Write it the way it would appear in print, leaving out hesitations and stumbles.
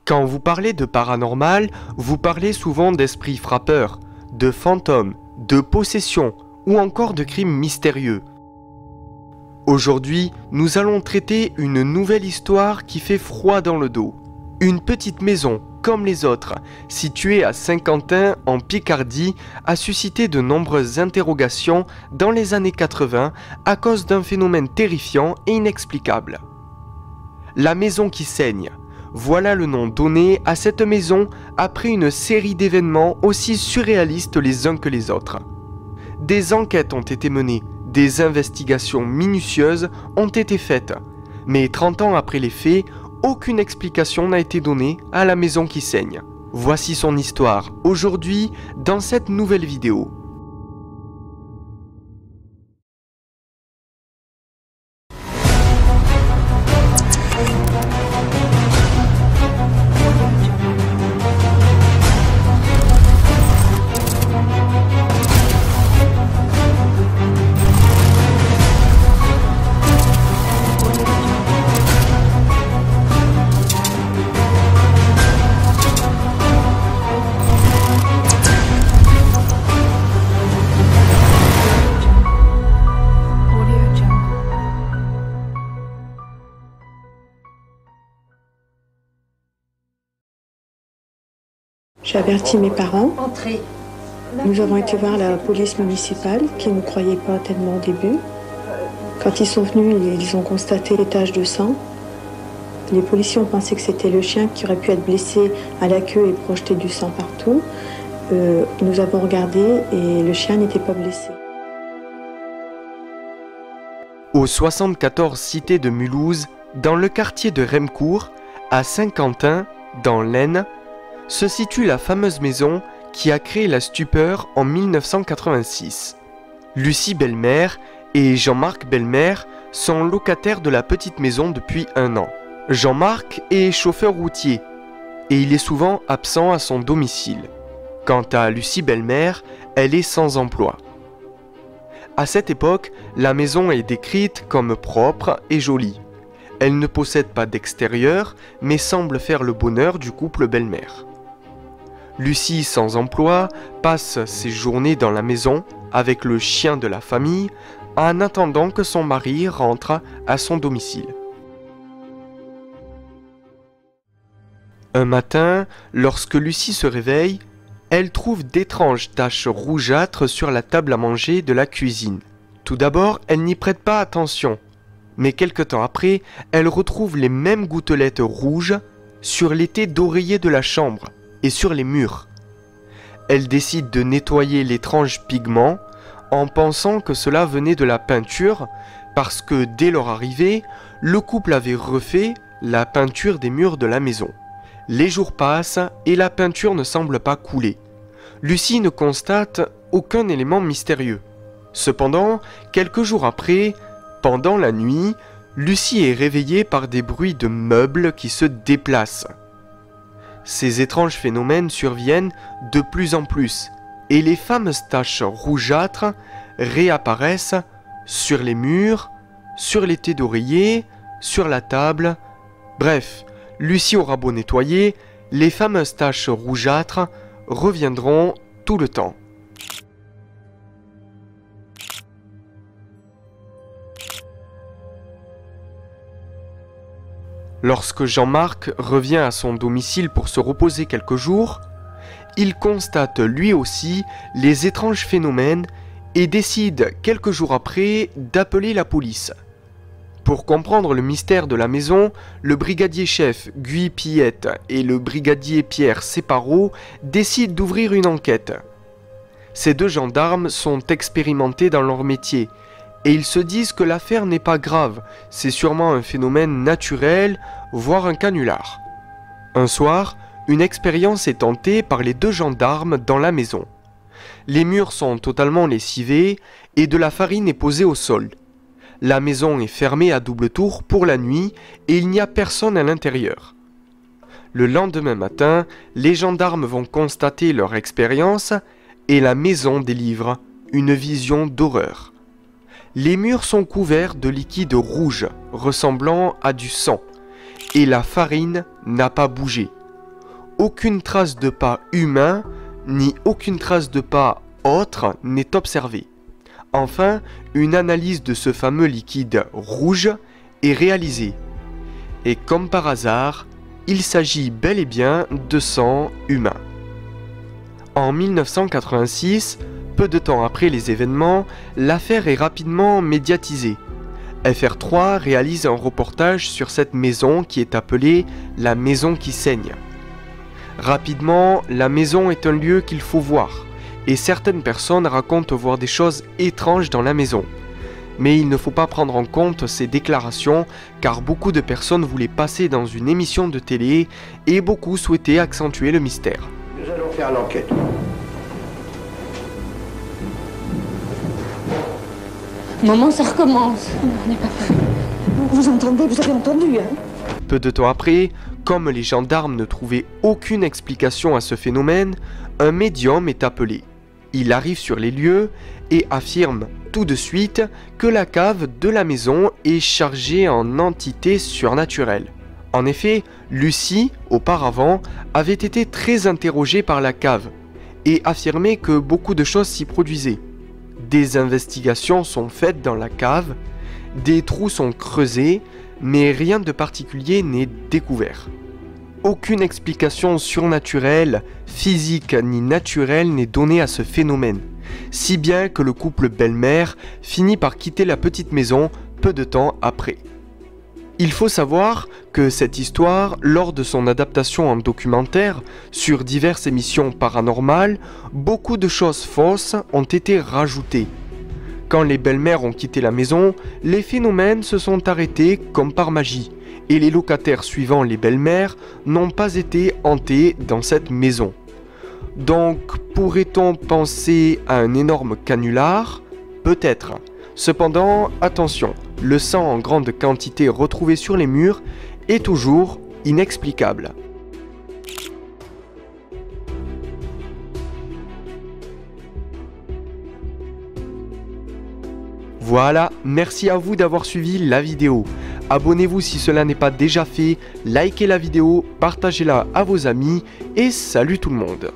Quand vous parlez de paranormal, vous parlez souvent d'esprits frappeurs, de fantômes, de possessions ou encore de crimes mystérieux. Aujourd'hui, nous allons traiter une nouvelle histoire qui fait froid dans le dos. Une petite maison, comme les autres, située à Saint-Quentin en Picardie, a suscité de nombreuses interrogations dans les années 80 à cause d'un phénomène terrifiant et inexplicable. La maison qui saigne. Voilà le nom donné à cette maison après une série d'événements aussi surréalistes les uns que les autres. Des enquêtes ont été menées, des investigations minutieuses ont été faites, mais 30 ans après les faits, aucune explication n'a été donnée à la maison qui saigne. Voici son histoire, aujourd'hui, dans cette nouvelle vidéo. J'ai averti mes parents. Nous avons été voir la police municipale qui ne nous croyait pas tellement au début. Quand ils sont venus, ils ont constaté les taches de sang. Les policiers ont pensé que c'était le chien qui aurait pu être blessé à la queue et projeter du sang partout. Nous avons regardé et le chien n'était pas blessé. Au 74 cité de Mulhouse, dans le quartier de Remcourt, à Saint-Quentin, dans l'Aisne, se situe la fameuse maison qui a créé la stupeur en 1986. Lucie Bellemare et Jean-Marc Bellemare sont locataires de la petite maison depuis 1 an. Jean-Marc est chauffeur routier et il est souvent absent à son domicile. Quant à Lucie Bellemare, elle est sans emploi. À cette époque, la maison est décrite comme propre et jolie. Elle ne possède pas d'extérieur, mais semble faire le bonheur du couple Bellemare. Lucie, sans emploi, passe ses journées dans la maison avec le chien de la famille en attendant que son mari rentre à son domicile. Un matin, lorsque Lucie se réveille, elle trouve d'étranges taches rougeâtres sur la table à manger de la cuisine. Tout d'abord, elle n'y prête pas attention, mais quelque temps après, elle retrouve les mêmes gouttelettes rouges sur l'étai d'oreiller de la chambre et sur les murs. Elle décide de nettoyer l'étrange pigment en pensant que cela venait de la peinture parce que dès leur arrivée, le couple avait refait la peinture des murs de la maison. Les jours passent et la peinture ne semble pas couler. Lucie ne constate aucun élément mystérieux. Cependant, quelques jours après, pendant la nuit, Lucie est réveillée par des bruits de meubles qui se déplacent. Ces étranges phénomènes surviennent de plus en plus et les fameuses taches rougeâtres réapparaissent sur les murs, sur l'étai d'oreiller, sur la table. Bref, Lucie aura beau nettoyer, les fameuses taches rougeâtres reviendront tout le temps. Lorsque Jean-Marc revient à son domicile pour se reposer quelques jours, il constate lui aussi les étranges phénomènes et décide quelques jours après d'appeler la police. Pour comprendre le mystère de la maison, le brigadier-chef Guy Piette et le brigadier Pierre Separo décident d'ouvrir une enquête. Ces 2 gendarmes sont expérimentés dans leur métier et ils se disent que l'affaire n'est pas grave, c'est sûrement un phénomène naturel, voire un canular. Un soir, une expérience est tentée par les 2 gendarmes dans la maison. Les murs sont totalement lessivés et de la farine est posée au sol. La maison est fermée à double tour pour la nuit et il n'y a personne à l'intérieur. Le lendemain matin, les gendarmes vont constater leur expérience et la maison délivre une vision d'horreur. Les murs sont couverts de liquide rouge ressemblant à du sang et la farine n'a pas bougé. aucune trace de pas humain ni aucune trace de pas autre n'est observée. Enfin, une analyse de ce fameux liquide rouge est réalisée. Et comme par hasard, il s'agit bel et bien de sang humain. En 1986, peu de temps après les événements, l'affaire est rapidement médiatisée. FR3 réalise un reportage sur cette maison qui est appelée la maison qui saigne. Rapidement, la maison est un lieu qu'il faut voir, et certaines personnes racontent voir des choses étranges dans la maison. Mais il ne faut pas prendre en compte ces déclarations, car beaucoup de personnes voulaient passer dans une émission de télé, et beaucoup souhaitaient accentuer le mystère. Nous allons faire l'enquête. Maman, ça recommence. On n'est pas prêt. Vous entendez, vous avez entendu, hein? Peu de temps après, comme les gendarmes ne trouvaient aucune explication à ce phénomène, un médium est appelé. Il arrive sur les lieux et affirme tout de suite que la cave de la maison est chargée en entités surnaturelles. En effet, Lucie, auparavant, avait été très interrogée par la cave et affirmait que beaucoup de choses s'y produisaient. Des investigations sont faites dans la cave, des trous sont creusés, mais rien de particulier n'est découvert. Aucune explication surnaturelle, physique ni naturelle n'est donnée à ce phénomène, si bien que le couple belle-mère finit par quitter la petite maison peu de temps après. Il faut savoir que cette histoire, lors de son adaptation en documentaire sur diverses émissions paranormales, beaucoup de choses fausses ont été rajoutées. Quand les belles-mères ont quitté la maison, les phénomènes se sont arrêtés comme par magie, et les locataires suivant les belles-mères n'ont pas été hantés dans cette maison. Donc, pourrait-on penser à un énorme canular? Peut-être. Cependant, attention, le sang en grande quantité retrouvé sur les murs est toujours inexplicable. Voilà, merci à vous d'avoir suivi la vidéo. Abonnez-vous si cela n'est pas déjà fait, likez la vidéo, partagez-la à vos amis et salut tout le monde.